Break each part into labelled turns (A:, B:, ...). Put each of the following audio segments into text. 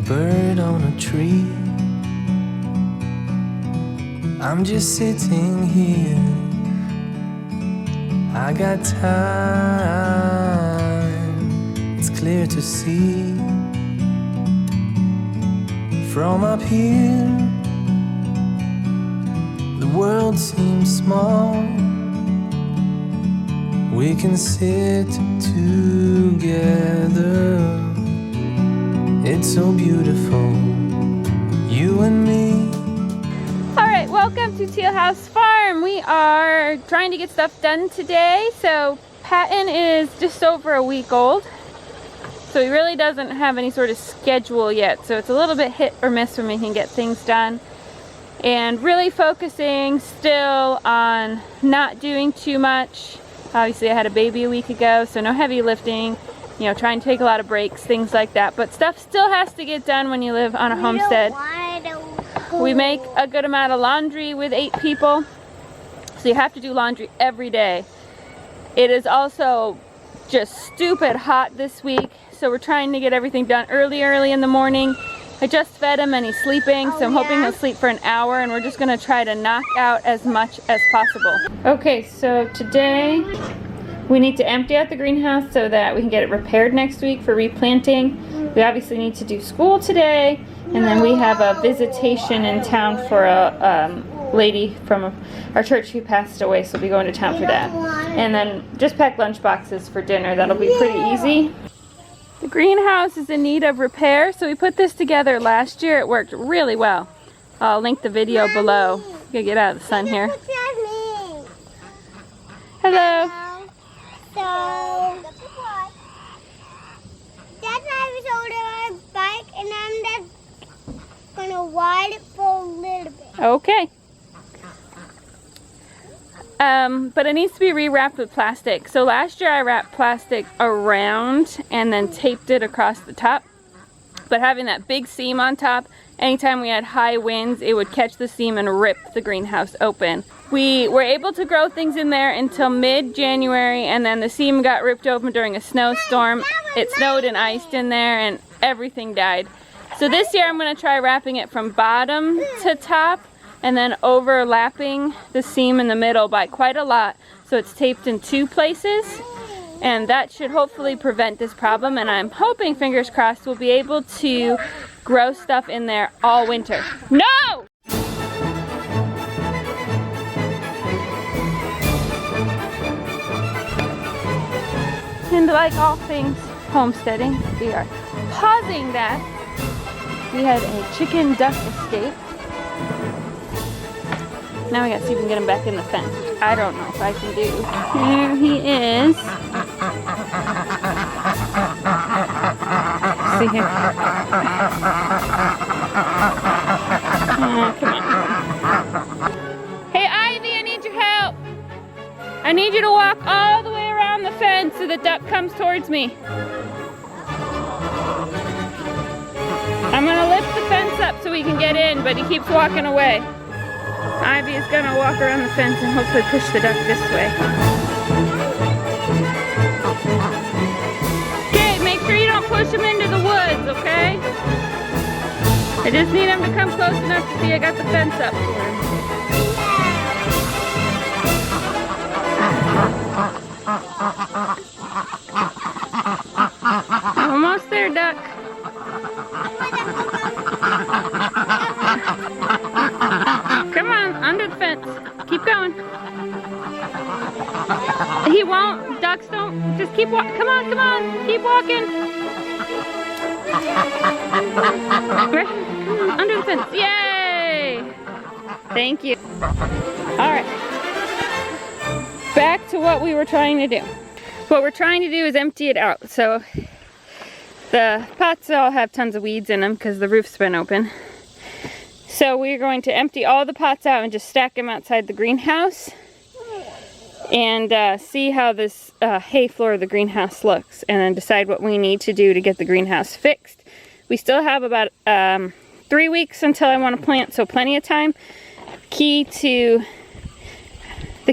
A: bird on a tree. I'm just sitting here. I got time, it's clear to see. From up here, the world seems small. We can sit together. It's so beautiful, you and me.
B: Alright, welcome to Teal House Farm. We are trying to get stuff done today. So Patton is just over a week old. So he really doesn't have any sort of schedule yet. So it's a little bit hit or miss when we can get things done. And really focusing still on not doing too much. Obviously I had a baby a week ago, so no heavy lifting. You know, trying to take a lot of breaks, things like that. But stuff still has to get done when you live on a homestead. We make a good amount of laundry with 8 people. So you have to do laundry every day. It is also just stupid hot this week. So we're trying to get everything done early in the morning. I just fed him and he's sleeping, so I'm hoping he'll sleep for an hour, and we're just gonna try to knock out as much as possible. Okay, so today we need to empty out the greenhouse so that we can get it repaired next week for replanting. We obviously need to do school today, and then we have a visitation in town for a lady from our church who passed away, so we'll be going to town for that. And then just pack lunch boxes for dinner. That'll be pretty easy. The greenhouse is in need of repair, so we put this together last year. It worked really well. I'll link the video below. Gotta get out of the sun here. Hello.
C: So, that's why I was holding my bike, and I'm just gonna ride it for a little bit.
B: Okay. But it needs to be rewrapped with plastic. So last year I wrapped plastic around and then taped it across the top. But having that big seam on top, anytime we had high winds, it would catch the seam and rip the greenhouse open. We were able to grow things in there until mid-January, and then the seam got ripped open during a snowstorm. It snowed and iced in there and everything died. So this year I'm going to try wrapping it from bottom to top, and then overlapping the seam in the middle by quite a lot, so it's taped in 2 places, and that should hopefully prevent this problem. And I'm hoping, fingers crossed, we'll be able to grow stuff in there all winter. No! And like all things homesteading, we are pausing that. We had a chicken duck escape. Now we gotta see if we can get him back in the fence, which I don't know if I can do. There he is. See here. Come on. Hey Ivy, I need your help. I need you to walk all the way around the fence so the duck comes towards me. I'm gonna lift the fence up so we can get in, but he keeps walking away. Ivy is gonna walk around the fence and hopefully push the duck this way. Okay, make sure you don't push him into the woods, okay? I just need him to come close enough to see I got the fence up for him. Almost there, duck. Come on, under the fence. Keep going. He won't. Ducks don't. Just keep walking. Come on, come on. Keep walking. Come on, under the fence. Yay! Thank you. All right. Back to what we were trying to do. What we're trying to do is empty it out. So the pots all have tons of weeds in them because the roof's been open. So we're going to empty all the pots out and just stack them outside the greenhouse and see how this hay floor of the greenhouse looks, and then decide what we need to do to get the greenhouse fixed. We still have about 3 weeks until I want to plant, so plenty of time. The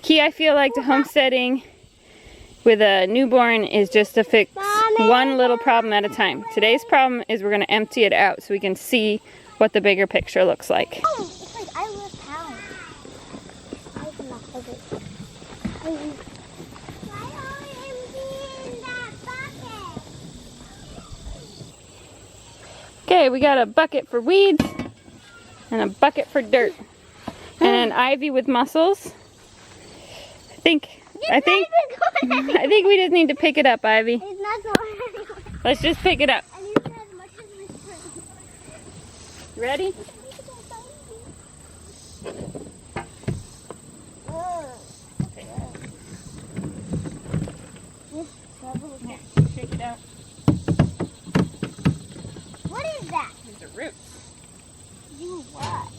B: key I feel like to homesteading with a newborn is just to fix one little problem at a time. Today's problem is we're going to empty it out so we can see what the bigger picture looks like.
C: Oh, it's like I love power. I love it. Why are you emptying that bucket?
B: Okay, we got a bucket for weeds and a bucket for dirt. And an ivy with mussels. I think we just need to pick it up, Ivy.
C: It's not going anywhere.
B: Let's just pick it up.
C: I need as much as we can.
B: Ready? Yeah, shake it out.
C: What is that?
B: These are roots.
C: You what?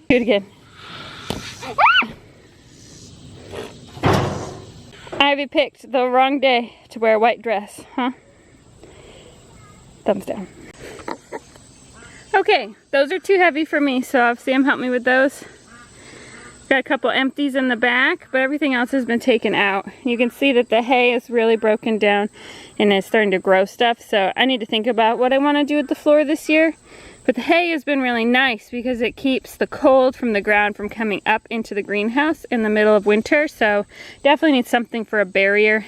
B: Do it again. Ivy picked the wrong day to wear a white dress, huh? Thumbs down. Okay, those are too heavy for me, so I'll have Sam help me with those. Got a couple empties in the back, but everything else has been taken out. You can see that the hay is really broken down and is starting to grow stuff, so I need to think about what I want to do with the floor this year. But the hay has been really nice because it keeps the cold from the ground from coming up into the greenhouse in the middle of winter. So definitely need something for a barrier.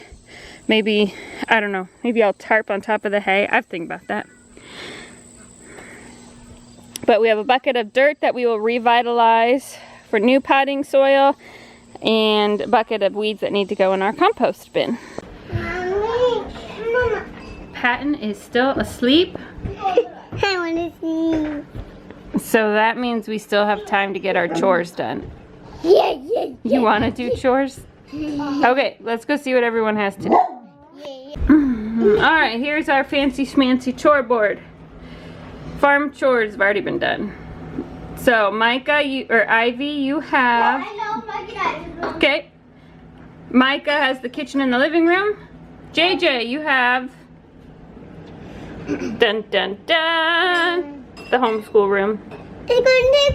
B: Maybe, I don't know, maybe I'll tarp on top of the hay. I've think about that. But we have a bucket of dirt that we will revitalize for new potting soil and a bucket of weeds that need to go in our compost bin.
C: Mama.
B: Patton is still asleep.
C: I want to see.
B: So that means we still have time to get our chores done.
C: Yeah.
B: You want to do chores? Okay, let's go see what everyone has to do. Alright, here's our fancy schmancy chore board. Farm chores have already been done. So Micah, Ivy, you have...
C: I know, Micah.
B: Okay. Micah has the kitchen and the living room. JJ, you have... Dun dun dun! The homeschool room.
C: It's gonna take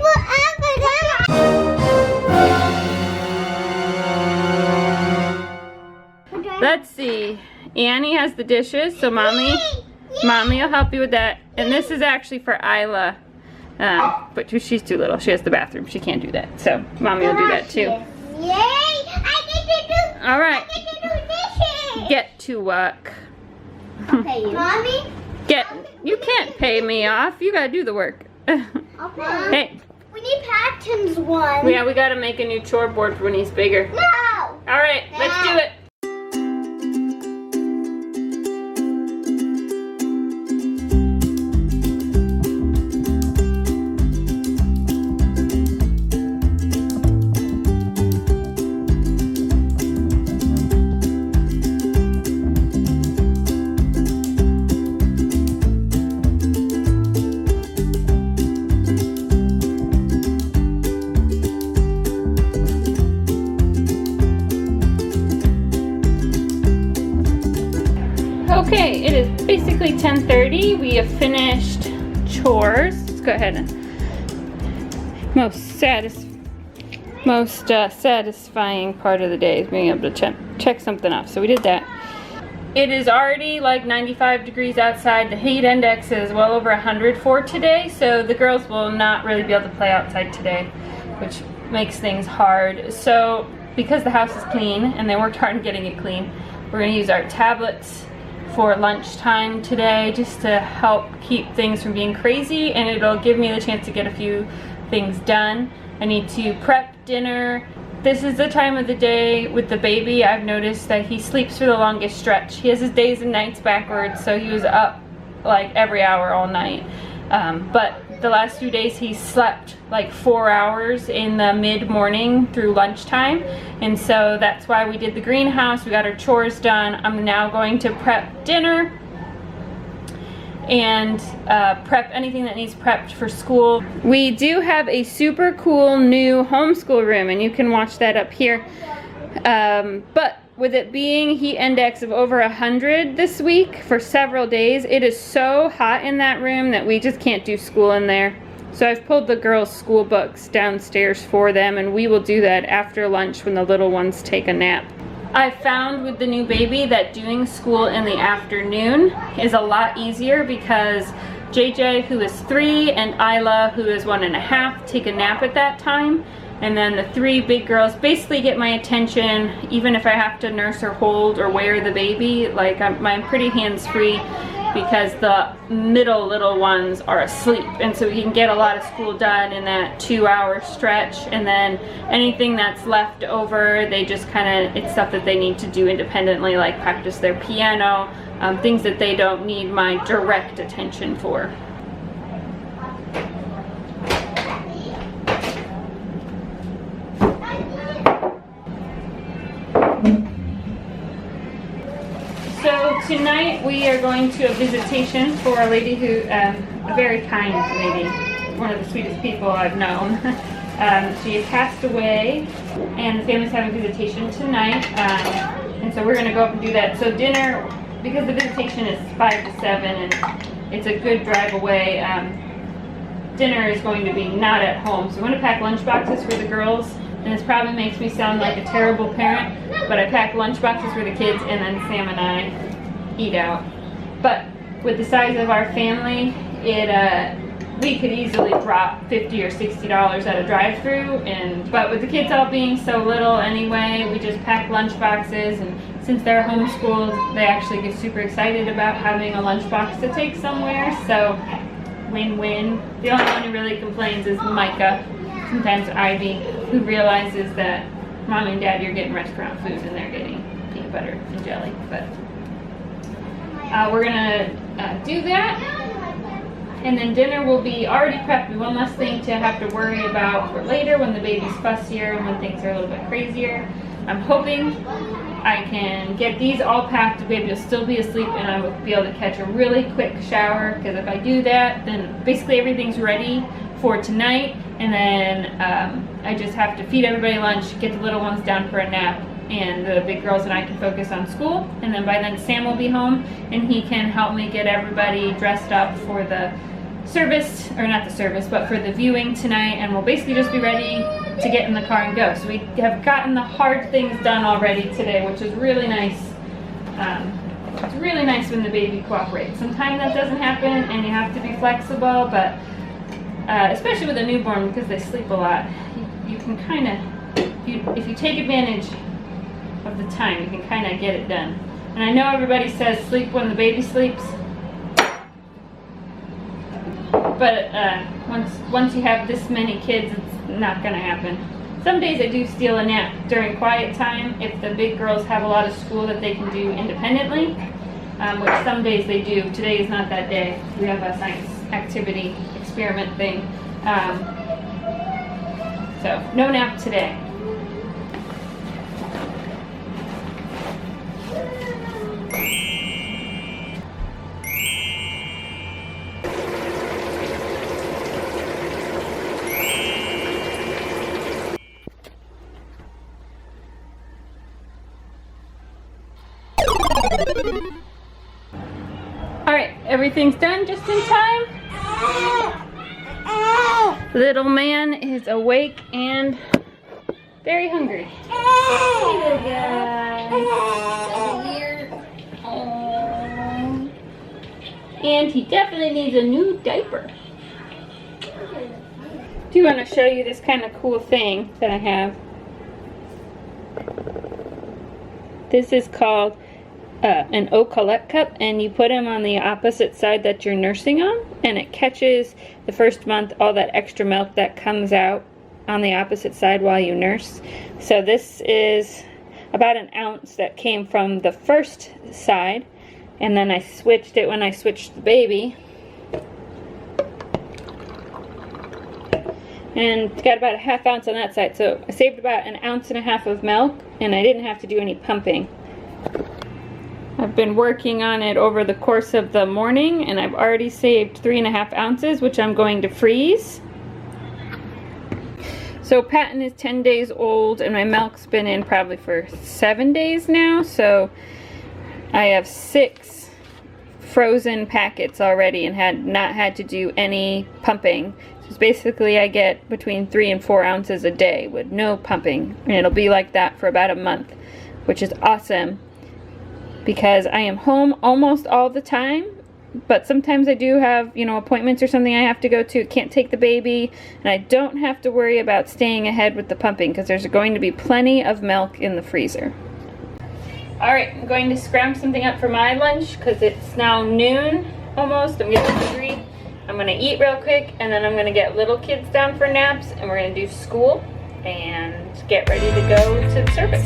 C: forever.
B: Let's see. Annie has the dishes, so mommy will help you with that. And this is actually for Isla, but she's too little. She has the bathroom. She can't do that. So mommy will do that too.
C: Yay! I get to do.
B: All right.
C: I get to do dishes.
B: Get to work.
C: Okay, Mommy.
B: You can't pay me off. You gotta do the work.
C: I'll pay.
B: Hey.
C: We need Patton's one.
B: Yeah, we gotta make a new chore board for when he's bigger.
C: No.
B: All right, let's do it. Okay, it is basically 10:30. We have finished chores. Let's go ahead and most satisfying part of the day is being able to check something off. So we did that. It is already like 95 degrees outside. The heat index is well over 100 for today, so the girls will not really be able to play outside today, which makes things hard. So because the house is clean and they worked hard in getting it clean, we're going to use our tablets for lunchtime today just to help keep things from being crazy, and it'll give me the chance to get a few things done. I need to prep dinner. This is the time of the day with the baby. I've noticed that he sleeps for the longest stretch. He has his days and nights backwards, so he was up like every hour all night. But the last few days he slept like 4 hours in the mid-morning through lunchtime, and so that's why we did the greenhouse. We got our chores done. I'm now going to prep dinner and prep anything that needs prepped for school. We do have a super cool new homeschool room, and you can watch that up here. But with it being heat index of over 100 this week for several days, it is so hot in that room that we just can't do school in there. So I've pulled the girls' school books downstairs for them, and we will do that after lunch when the little ones take a nap. I found with the new baby that doing school in the afternoon is a lot easier because JJ, who is 3, and Isla, who is 1.5, take a nap at that time. And then the 3 big girls basically get my attention, even if I have to nurse or hold or wear the baby. Like I'm pretty hands-free because the middle little ones are asleep. And so we can get a lot of school done in that 2-hour stretch. And then anything that's left over, they just kind of, it's stuff that they need to do independently, like practice their piano, things that they don't need my direct attention for. So tonight we are going to a visitation for a lady who, a very kind lady, one of the sweetest people I've known. She has passed away and the family's having visitation tonight, and so we're going to go up and do that. So dinner, because the visitation is 5 to 7 and it's a good drive away, dinner is going to be not at home. So I'm going to pack lunch boxes for the girls. And this probably makes me sound like a terrible parent, but I pack lunch boxes for the kids and then Sam and I eat out. But with the size of our family, we could easily drop $50 or $60 at a drive-through. But with the kids all being so little anyway, we just pack lunch boxes. And since they're homeschooled, they actually get super excited about having a lunch box to take somewhere. So win-win. The only one who really complains is Micah. Sometimes Ivy, who realizes that Mom and Dad, you're getting restaurant food and they're getting peanut butter and jelly. But we're gonna do that, and then dinner will be already prepped. One less thing to have to worry about for later when the baby's fussier and when things are a little bit crazier. I'm hoping I can get these all packed. The baby will still be asleep and I will be able to catch a really quick shower, because if I do that, then basically everything's ready for tonight. And then I just have to feed everybody lunch, get the little ones down for a nap, and the big girls and I can focus on school. And then by then Sam will be home and he can help me get everybody dressed up for the service, or not the service, but for the viewing tonight. And we'll basically just be ready to get in the car and go. So we have gotten the hard things done already today, which is really nice. It's really nice when the baby cooperates. Sometimes that doesn't happen and you have to be flexible, but especially with a newborn, because they sleep a lot, you can kind of, if you take advantage of the time, you can kind of get it done. And I know everybody says sleep when the baby sleeps, but once you have this many kids, it's not going to happen. Some days I do steal a nap during quiet time if the big girls have a lot of school that they can do independently, which some days they do. Today is not that day. We have a science activity experiment thing. So no nap today. Alright, everything's done just in time. Little man is awake and very hungry. Hey, little guy. Over here. Oh. And he definitely needs a new diaper. Do you want to show you this kind of cool thing that I have? This is called an eau Colette cup, and you put them on the opposite side that you're nursing on, and it catches the first month all that extra milk that comes out on the opposite side while you nurse. So this is about an ounce that came from the first side, and then I switched it when I switched the baby. And it's got about a ½ ounce on that side, so I saved about 1.5 ounces of milk, and I didn't have to do any pumping. I've been working on it over the course of the morning, and I've already saved 3.5 ounces, which I'm going to freeze. So Patton is 10 days old, and my milk's been in probably for 7 days now, so I have 6 frozen packets already and had not had to do any pumping. So basically I get between 3 and 4 ounces a day with no pumping, and it'll be like that for about a month, which is awesome because I am home almost all the time, but sometimes I do have, you know, appointments or something I have to go to, can't take the baby, and I don't have to worry about staying ahead with the pumping because there's going to be plenty of milk in the freezer. Alright, I'm going to scrounge something up for my lunch because it's now noon almost. I'm getting hungry. I'm going to eat real quick, and then I'm going to get little kids down for naps, and we're going to do school and get ready to go to the service.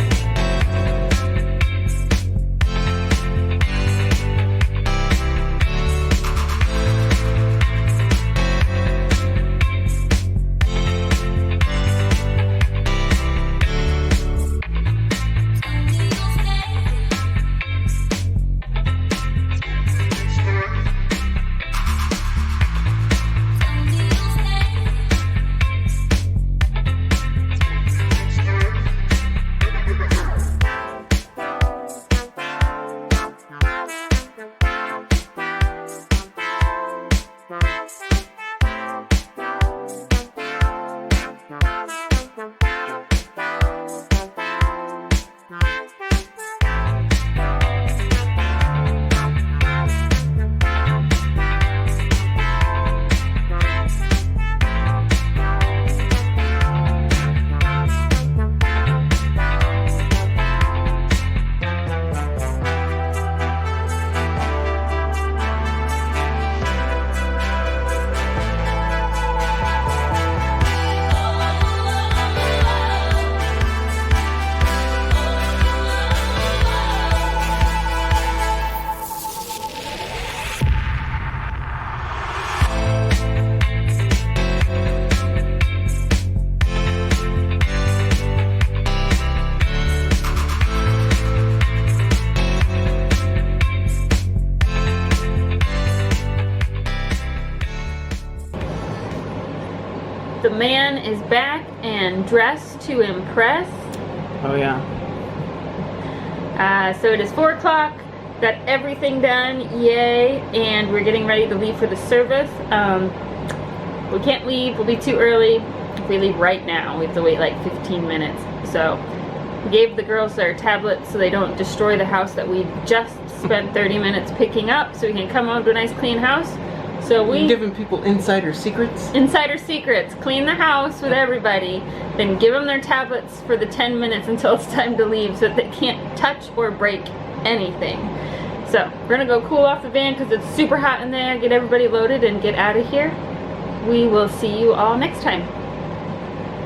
B: The man is back and dressed to impress.
D: Oh yeah.
B: So it is 4 o'clock. Got everything done, yay! And we're getting ready to leave for the service. We can't leave, we'll be too early. If we leave right now, we have to wait like 15 minutes. So we gave the girls their tablets so they don't destroy the house that we just spent 30 minutes picking up, so we can come home to a nice clean house. So we
D: giving people insider secrets.
B: Insider secrets. Clean the house with everybody, then give them their tablets for the 10 minutes until it's time to leave so that they can't touch or break anything. So we're gonna go cool off the van because it's super hot in there, get everybody loaded and get out of here. We will see you all next time.